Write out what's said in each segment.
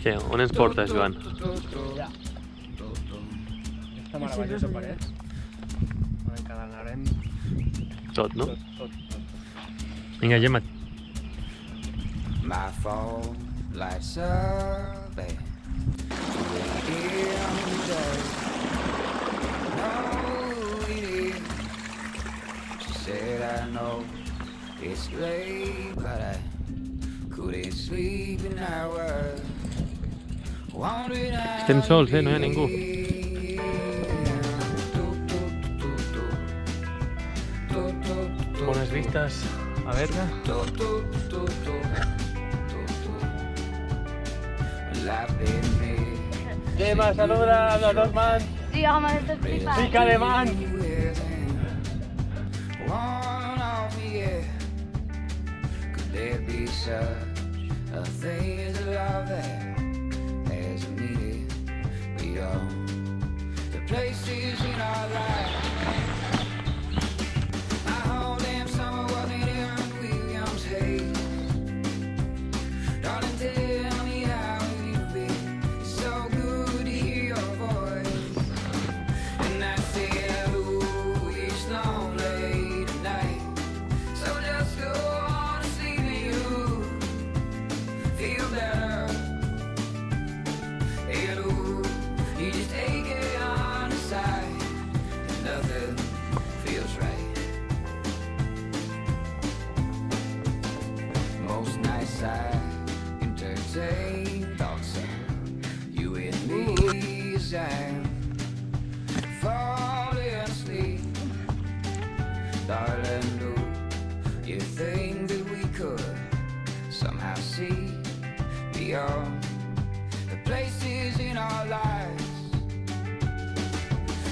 Què? On ens portes, Joan? Ja. Aquesta meravellosa paret on encadenarem Tot, no? tot. Vinga, Gemma. My phone lights up at 2 a.m. today. No, it is. She said, I know it's late, but I couldn't sleep in hours. Estem sols, no hi ha ningú. Bones vistes a Berga. Gemma, saluda amb les dues mans. Sí, home, estic flipant. Pica de mans. Could there be such a thing as love that has needed beyond the places in our lives? My whole damn summer wasn't Aaron Williams' haze. Darling, tell me how you've been. It's so good to hear your voice. And I said, ooh, it's lonely tonight. So just go on and sleep and you feel better. And ooh, you just take it on the side. And nothing feels right. Most nights I entertain thoughts of you and me as I'm falling asleep. Darling, do you think that we could somehow see beyond the places in our lives?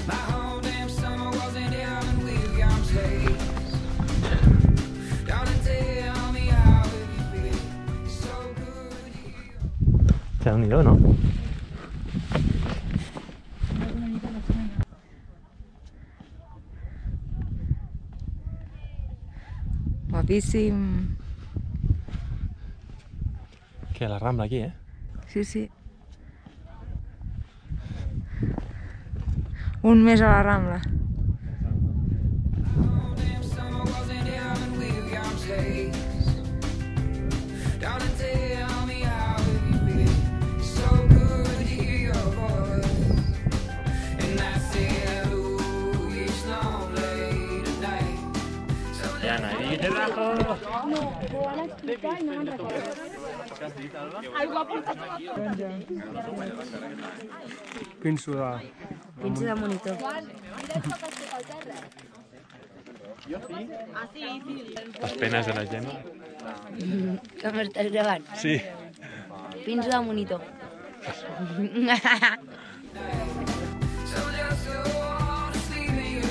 My whole damn summer wasn't Aaron Williams' haze. Darling, tell me how have you been? It's so good here. Déu-n'hi-do, no? Guapíssim. Que la Rambla aquí, eh? Sí, sí. Un mes a la Rambla. Damn summer wasn't Aaron Williams' haze. Darling, tell me how have you been? It's so good to hear your voice. And I said, ooh, it's lonely tonight. So Ja, nadie te rajo. No, ho van explicar i no me'n recordo. Algú ha portat Pinso de... Pinso de monitor. Les penes de la Gemma. Que m'estàs gravant? Sí. Pinso de monitor. So just go on and sleep and you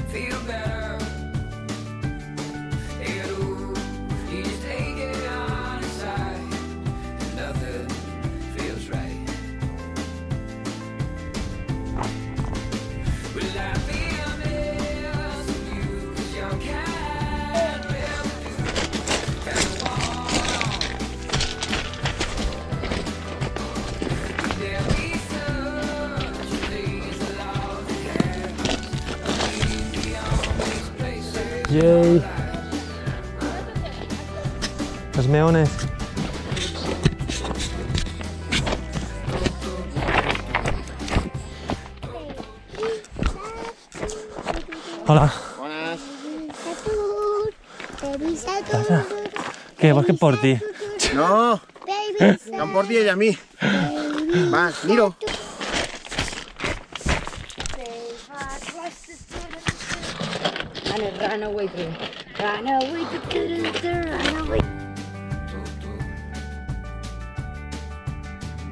feel better. And ooh, you just take it on inside. And nothing feels right. Will I be a mess of you? 'Cause you're kind of kind of warm. Could there be such a thing as love that has lead beyond these places? Yay! Los meones. Hola. Buenas. Passa? Què, vols que et porti? No, que em porti ella a mi. Va, miro. Run away through. Run away through. Run away.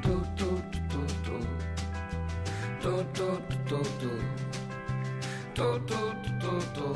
Do, do, do, do. Do, do, do, do.